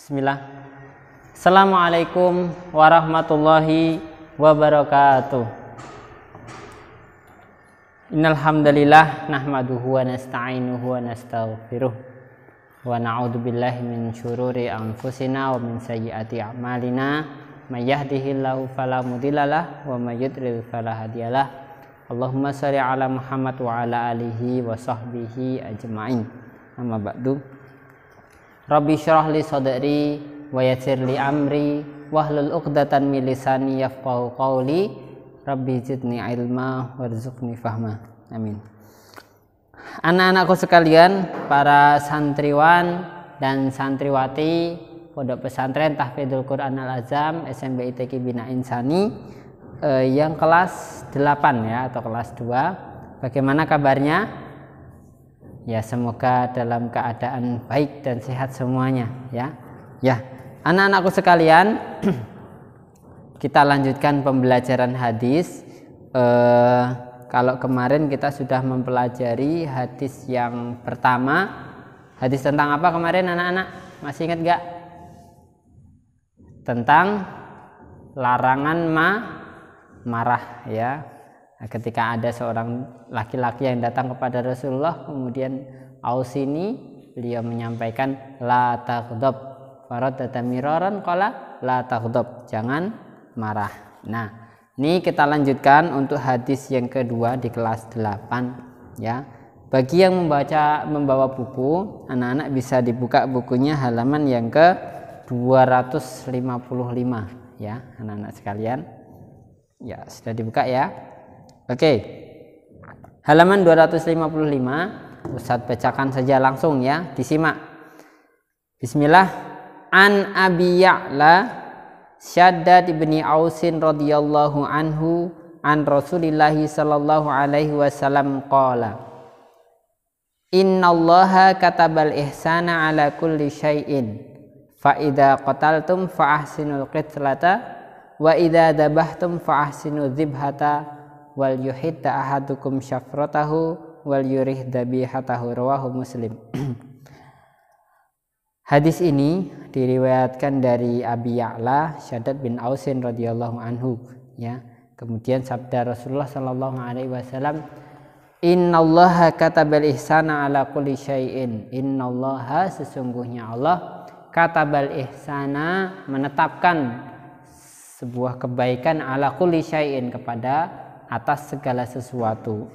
Bismillah. Assalamualaikum warahmatullahi wabarakatuh. Innal hamdalillah nahmaduhu wa nasta'inuhu wa nastaghfiruh wa na'udzu billahi min syururi anfusina wa min sayyiati a'malina. May yahdihillahu fala mudhillalah wa may yudlil fala hadiyalah. Allahumma shalli ala Muhammad wa ala alihi wa sahbihi ajma'in. Amma ba'du. Rabbi syrah li sadri wa yassir li amri wahlul 'uqdatan min lisani yafqahu qawli. Rabbi zidni ilma warzuqni fahma. Amin. Anak-anakku sekalian, para santriwan dan santriwati Pondok Pesantren Tahfidzul Quran Al Azam SMB ITQ Bina Insani yang kelas 8 ya, atau kelas 2. Bagaimana kabarnya? Ya, semoga dalam keadaan baik dan sehat semuanya ya. Ya, anak-anakku sekalian, kita lanjutkan pembelajaran hadis. Kalau kemarin kita sudah mempelajari hadis yang pertama. Hadis tentang apa kemarin anak-anak? Masih ingat gak? Tentang larangan marah ya. Ketika ada seorang laki-laki yang datang kepada Rasulullah, kemudian ausini, beliau menyampaikan la taghdab, faradda miraran qala la taghdab, jangan marah. Nah, ini kita lanjutkan untuk hadis yang kedua di kelas 8 ya. Bagi yang membawa buku, anak-anak bisa dibuka bukunya halaman yang ke 255 ya, anak-anak sekalian. Ya, sudah dibuka ya. Oke, halaman 255, Ustadz bacakan saja langsung ya, disimak. Bismillah. An Abi Ya'la Syaddad ibni Ausin radhiyallahu anhu an Rasulillahi sallallahu alaihi wasallam qala innallaha katabal ihsana ala kulli syai'in fa idza qataltum fa ahsinul qitlata wa idza dabahtum fa ahsinu dzibhata wal yuhidda ahadukum syafratahu wal yurih dabihatahu, rawahu Muslim. Hadis ini diriwayatkan dari Abi Ya'la Syaddad bin Ausin radhiyallahu anhu ya. Kemudian sabda Rasulullah sallallahu alaihi wasallam, innallaha katabal ihsana ala kulli syai'in. Innallaha, sesungguhnya Allah, katabal ihsana, menetapkan sebuah kebaikan, ala kulli syai'in, kepada atas segala sesuatu.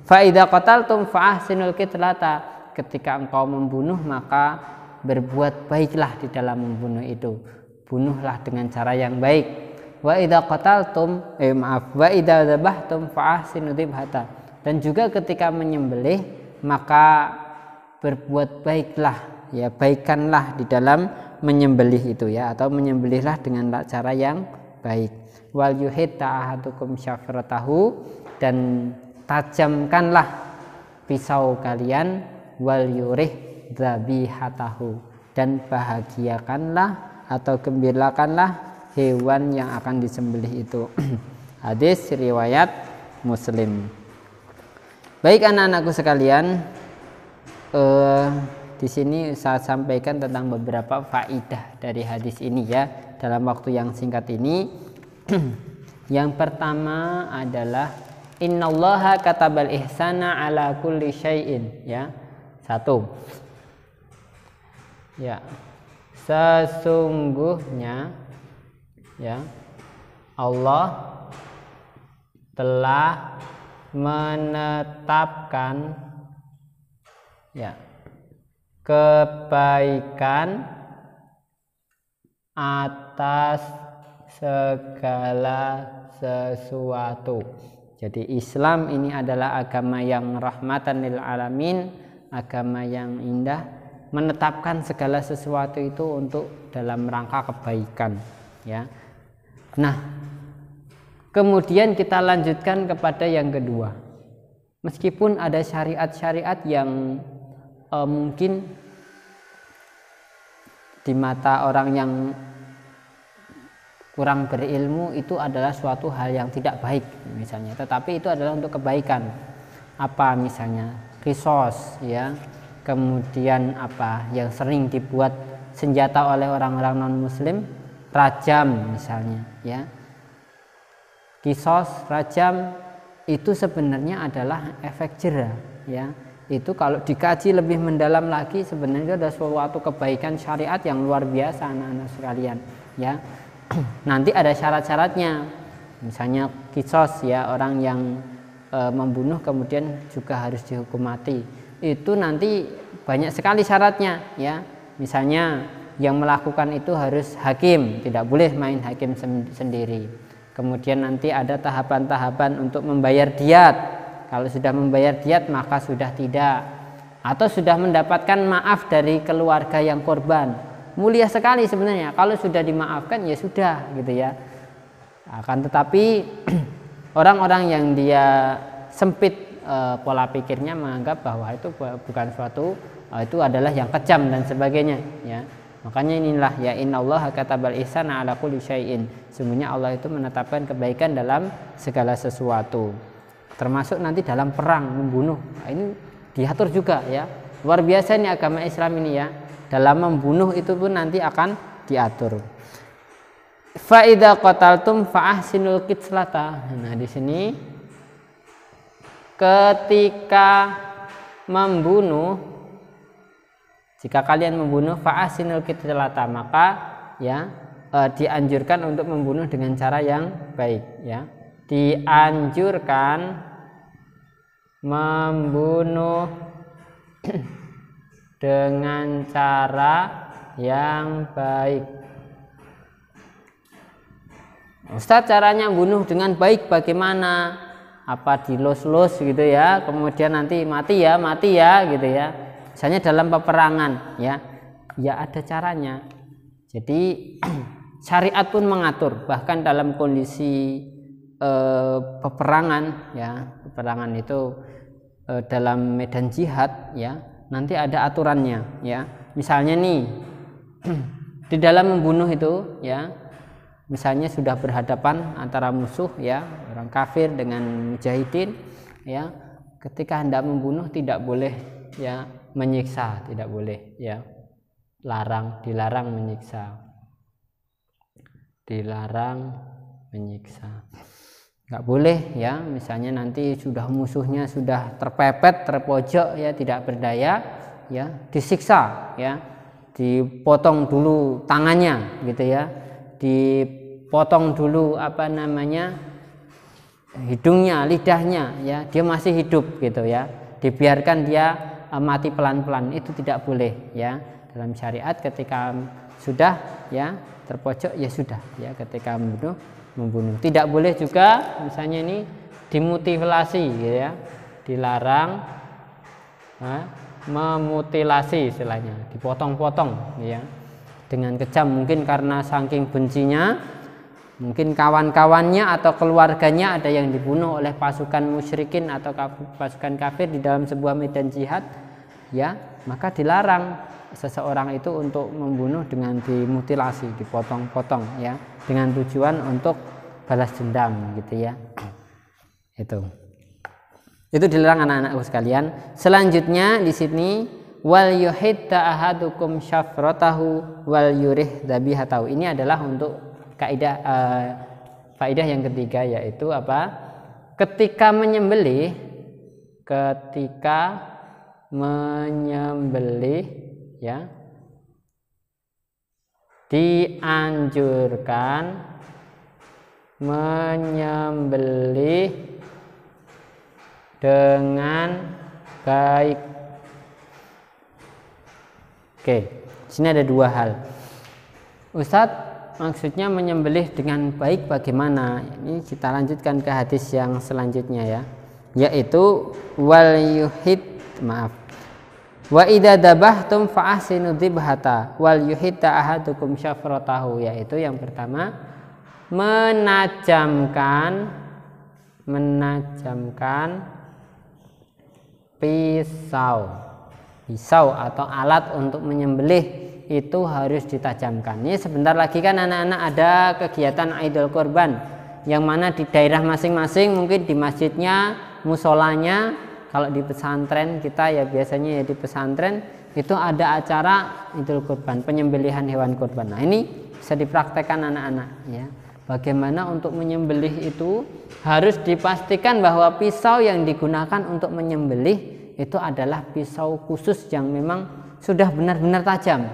Fa idza qataltum fa ahsinul qitlata, ketika engkau membunuh maka berbuat baiklah di dalam membunuh itu, bunuhlah dengan cara yang baik. Wa idza qataltum wa idza dzabhtum fa ahsinu dzibhata, dan juga ketika menyembelih maka berbuat baiklah ya, baikkanlah di dalam menyembelih itu ya, atau menyembelihlah dengan cara yang baik. Wal yuhidda ahadukum syafratahu, dan tajamkanlah pisau kalian. Wal yurih dzabihatahu, dan bahagiakanlah atau gembirakanlah hewan yang akan disembelih itu. Hadis riwayat Muslim. Baik anak-anakku sekalian, di sini saya sampaikan tentang beberapa faidah dari hadis ini ya, dalam waktu yang singkat ini. Yang pertama adalah innallaha katabal ihsana ala kulli syai'in ya. 1. Ya. Sesungguhnya ya, Allah telah menetapkan ya kebaikan atas segala sesuatu. Jadi Islam ini adalah agama yang rahmatan lil alamin, agama yang indah, menetapkan segala sesuatu itu untuk dalam rangka kebaikan ya. Nah, kemudian kita lanjutkan kepada yang kedua. Meskipun ada syariat-syariat yang mungkin di mata orang yang kurang berilmu itu adalah suatu hal yang tidak baik misalnya, tetapi itu adalah untuk kebaikan. Apa misalnya? Qisas ya, kemudian apa yang sering dibuat senjata oleh orang-orang non muslim, rajam misalnya ya. Kisos, rajam itu sebenarnya adalah efek jera ya. Itu kalau dikaji lebih mendalam lagi sebenarnya ada suatu kebaikan syariat yang luar biasa anak-anak sekalian ya. Nanti ada syarat-syaratnya, misalnya kisos ya, orang yang membunuh kemudian juga harus dihukum mati, itu nanti banyak sekali syaratnya ya. Misalnya yang melakukan itu harus hakim, tidak boleh main hakim sendiri. Kemudian nanti ada tahapan-tahapan untuk membayar diat. Kalau sudah membayar diat maka sudah tidak, atau sudah mendapatkan maaf dari keluarga yang korban. Mulia sekali sebenarnya kalau sudah dimaafkan, ya sudah gitu ya. Akan tetapi orang-orang yang dia sempit pola pikirnya menganggap bahwa itu bukan suatu itu adalah yang kejam dan sebagainya ya. Makanya inilah ya, innallaha katabal ihsana ala kulli syai'in. Sesungguhnya Allah itu menetapkan kebaikan dalam segala sesuatu. Termasuk nanti dalam perang membunuh. Nah, ini diatur juga ya. Luar biasa ini agama Islam ini ya. Dalam membunuh itu pun nanti akan diatur. Fa idza qataltum fa ahsinul qitlata. Nah, di sini ketika membunuh, jika kalian membunuh fa ahsinul qitlata, maka ya dianjurkan untuk membunuh dengan cara yang baik ya. Dianjurkan membunuh dengan cara yang baik. Ustaz, caranya bunuh dengan baik bagaimana? Apa dilus-lus gitu ya, kemudian nanti mati ya gitu ya. Misalnya dalam peperangan ya, ya ada caranya. Jadi syariat pun mengatur, bahkan dalam kondisi peperangan ya, peperangan itu dalam medan jihad ya, nanti ada aturannya ya. Misalnya nih di dalam membunuh itu ya, misalnya sudah berhadapan antara musuh ya, orang kafir dengan mujahidin ya, ketika hendak membunuh tidak boleh ya menyiksa, tidak boleh ya, dilarang menyiksa, nggak boleh ya. Misalnya nanti sudah musuhnya sudah terpepet, terpojok ya, tidak berdaya ya, disiksa ya, dipotong dulu tangannya gitu ya, dipotong dulu hidungnya, lidahnya ya, dia masih hidup gitu ya, dibiarkan dia mati pelan-pelan, itu tidak boleh ya. Dalam syariat ketika sudah ya terpojok ya sudah ya, ketika membunuh. Tidak boleh juga misalnya ini dimutilasi gitu ya, dilarang memutilasi istilahnya, dipotong-potong ya dengan kejam, mungkin karena saking bencinya, mungkin kawan-kawannya atau keluarganya ada yang dibunuh oleh pasukan musyrikin atau pasukan kafir di dalam sebuah medan jihad ya, maka dilarang seseorang itu untuk membunuh dengan dimutilasi, dipotong-potong ya, dengan tujuan untuk balas dendam gitu ya. Itu dilarang anak-anakku sekalian. Selanjutnya di sini wal yuhidda ahadukum syafratahu wal yurih dzabihatahu. Ini adalah untuk kaidah faedah yang ketiga, yaitu apa? Ketika menyembelih ya, dianjurkan menyembelih dengan baik. Oke, sini ada dua hal. Ustadz, maksudnya menyembelih dengan baik bagaimana? Ini kita lanjutkan ke hadis yang selanjutnya ya, yaitu wa idza dabahtum fa ahsinu dzibhata wal yuhitta ahadukum syafratahu, yaitu yang pertama menajamkan pisau atau alat untuk menyembelih itu harus ditajamkan. Ini sebentar lagi kan anak-anak ada kegiatan Idul Kurban, yang mana di daerah masing-masing, mungkin di masjidnya, musolanya, kalau di pesantren kita ya biasanya ya di pesantren itu ada acara Idul Kurban, penyembelihan hewan kurban. Nah, ini bisa dipraktekkan anak-anak ya. Bagaimana untuk menyembelih itu harus dipastikan bahwa pisau yang digunakan untuk menyembelih itu adalah pisau khusus yang memang sudah benar-benar tajam.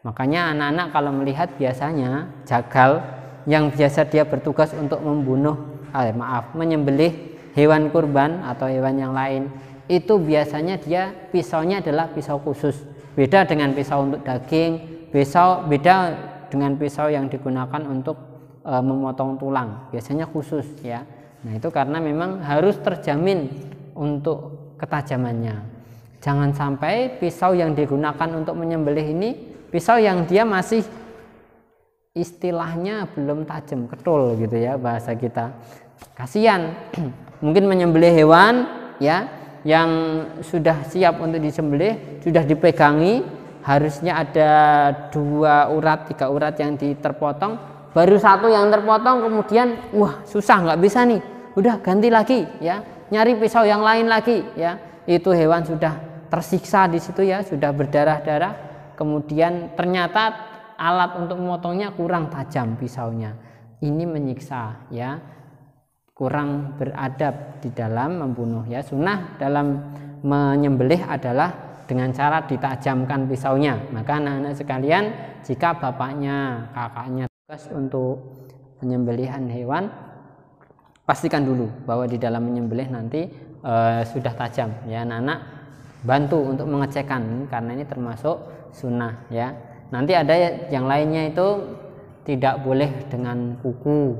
Makanya anak-anak kalau melihat biasanya jagal yang biasa dia bertugas untuk menyembelih hewan kurban atau hewan yang lain, itu biasanya dia pisaunya adalah pisau khusus. Beda dengan pisau untuk daging, beda dengan pisau yang digunakan untuk memotong tulang, biasanya khusus ya. Nah, itu karena memang harus terjamin untuk ketajamannya. Jangan sampai pisau yang digunakan untuk menyembelih ini pisau yang dia masih istilahnya belum tajam, ketul gitu ya bahasa kita. Kasihan mungkin menyembelih hewan ya yang sudah siap untuk disembelih, sudah dipegangi, harusnya ada 2 urat 3 urat yang terpotong, baru 1 yang terpotong, kemudian wah susah, nggak bisa nih, udah ganti lagi ya, nyari pisau yang lain lagi ya. Itu hewan sudah tersiksa di situ ya, sudah berdarah-darah, kemudian ternyata alat untuk memotongnya kurang tajam pisaunya. Ini menyiksa ya, kurang beradab di dalam membunuh ya. Sunnah dalam menyembelih adalah dengan cara ditajamkan pisaunya. Maka anak-anak sekalian, jika bapaknya, kakaknya untuk penyembelihan hewan, pastikan dulu bahwa di dalam menyembelih nanti sudah tajam ya. Anak-anak bantu untuk mengecekkan karena ini termasuk sunnah ya. Nanti ada yang lainnya itu tidak boleh dengan kuku,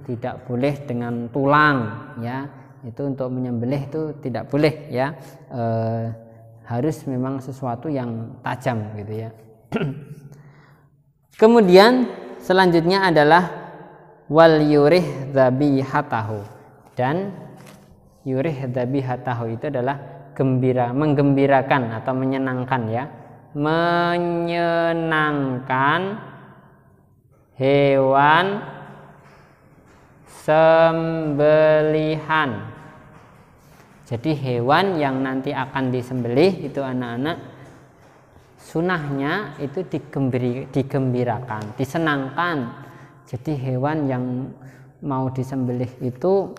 tidak boleh dengan tulang ya. Itu untuk menyembelih itu tidak boleh ya. Harus memang sesuatu yang tajam gitu ya. Kemudian selanjutnya adalah wal yurih dzabihatahu, dan yurih dzabihatahu itu adalah menggembirakan atau menyenangkan ya, menyenangkan hewan sembelihan. Jadi hewan yang nanti akan disembelih itu anak-anak, sunahnya itu digembirakan, disenangkan. Jadi hewan yang mau disembelih itu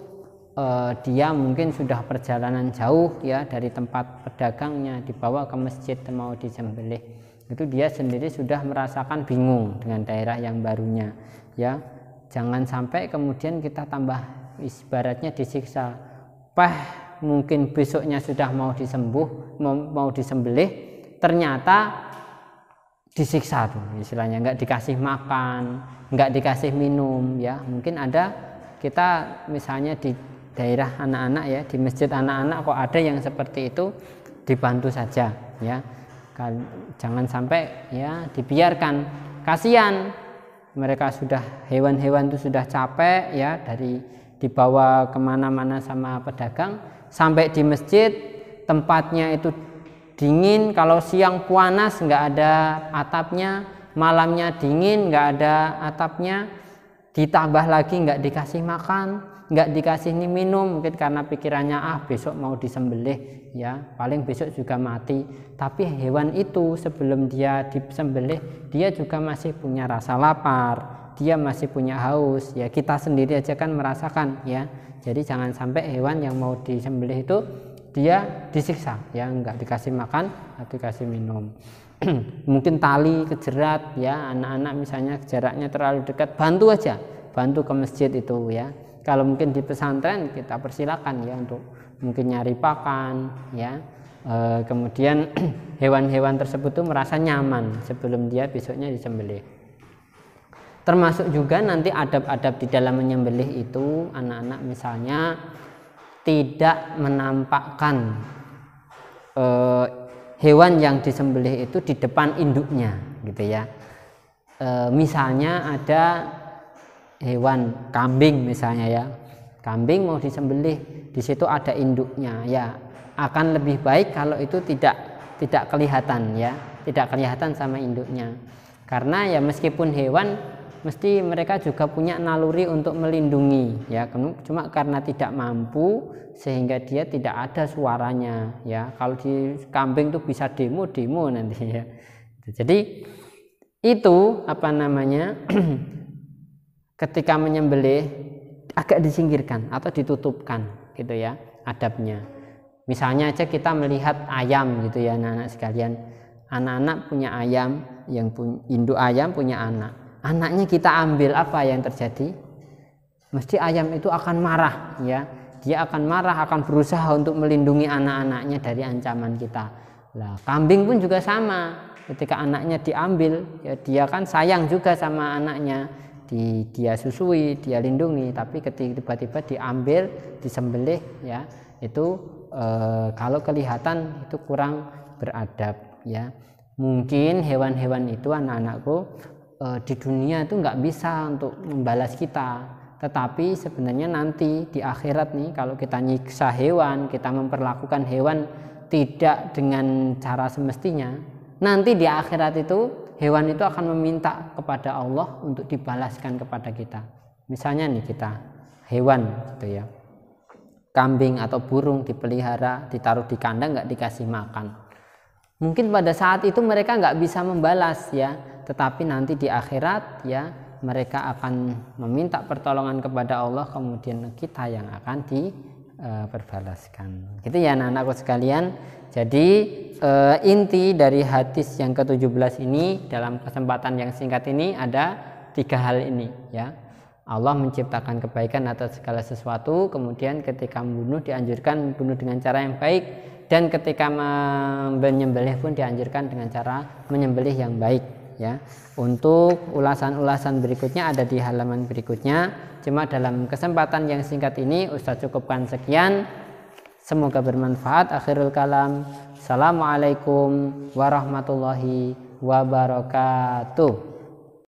dia mungkin sudah perjalanan jauh ya dari tempat pedagangnya, dibawa ke masjid mau disembelih. Itu dia sendiri sudah merasakan bingung dengan daerah yang barunya ya. Jangan sampai kemudian kita tambah ibaratnya disiksa. Mungkin besoknya sudah mau disembelih, ternyata disiksa tuh istilahnya, nggak dikasih makan, nggak dikasih minum ya. Mungkin ada kita misalnya di daerah anak-anak ya, di masjid anak-anak kok ada yang seperti itu, dibantu saja ya. Jangan sampai ya dibiarkan, kasihan mereka sudah, hewan-hewan itu sudah capek ya, dari dibawa kemana-mana sama pedagang, sampai di masjid tempatnya itu dingin, kalau siang panas nggak ada atapnya, malamnya dingin nggak ada atapnya, ditambah lagi nggak dikasih makan, nggak dikasih minum, mungkin karena pikirannya besok mau disembelih ya, paling besok juga mati. Tapi hewan itu sebelum dia disembelih dia juga masih punya rasa lapar, dia masih punya haus ya, kita sendiri aja kan merasakan ya. Jadi jangan sampai hewan yang mau disembelih itu dia disiksa ya, nggak dikasih makan atau dikasih minum. Mungkin tali kejerat ya, anak-anak misalnya jaraknya terlalu dekat, bantu aja, bantu ke masjid itu ya. Kalau mungkin di pesantren kita persilakan ya untuk mungkin nyari pakan ya. Kemudian hewan-hewan tersebut tuh merasa nyaman sebelum dia besoknya disembelih. Termasuk juga nanti adab-adab di dalam menyembelih itu, anak-anak misalnya tidak menampakkan hewan yang disembelih itu di depan induknya gitu ya. Misalnya ada hewan kambing misalnya ya, kambing mau disembelih, di situ ada induknya ya, akan lebih baik kalau itu tidak kelihatan ya, tidak kelihatan sama induknya. Karena ya meskipun hewan mesti mereka juga punya naluri untuk melindungi ya, cuma karena tidak mampu sehingga dia tidak ada suaranya ya. Kalau di kambing tuh bisa demo nanti ya. Jadi itu apa namanya ketika menyembelih agak disingkirkan atau ditutupkan gitu ya adabnya. Misalnya aja kita melihat ayam gitu ya anak-anak sekalian, anak-anak punya ayam, yang induk ayam punya anak, anaknya kita ambil, apa yang terjadi? Mesti ayam itu akan marah ya, dia akan marah, akan berusaha untuk melindungi anak-anaknya dari ancaman kita. Nah, kambing pun juga sama, ketika anaknya diambil ya dia kan sayang juga sama anaknya, dia susui, dia lindungi, tapi ketika tiba-tiba diambil, disembelih ya, itu kalau kelihatan itu kurang beradab ya. Mungkin hewan-hewan itu anak-anakku di dunia itu nggak bisa untuk membalas kita, tetapi sebenarnya nanti di akhirat nih, kalau kita nyiksa hewan, kita memperlakukan hewan tidak dengan cara semestinya, nanti di akhirat itu hewan itu akan meminta kepada Allah untuk dibalaskan kepada kita. Misalnya nih kita hewan gitu ya, kambing atau burung dipelihara, ditaruh di kandang, nggak dikasih makan. Mungkin pada saat itu mereka nggak bisa membalas ya, tetapi nanti di akhirat ya mereka akan meminta pertolongan kepada Allah, kemudian kita yang akan diperbalaskan. Gitu ya anak-anakku sekalian. Jadi inti dari hadis yang ke-17 ini dalam kesempatan yang singkat ini ada 3 hal ini ya. Allah menciptakan kebaikan atas segala sesuatu, kemudian ketika membunuh dianjurkan membunuh dengan cara yang baik, dan ketika menyembelih pun dianjurkan dengan cara menyembelih yang baik ya. Untuk ulasan-ulasan berikutnya ada di halaman berikutnya. Cuma dalam kesempatan yang singkat ini Ustaz cukupkan sekian. Semoga bermanfaat. Akhirul kalam. Assalamualaikum warahmatullahi wabarakatuh.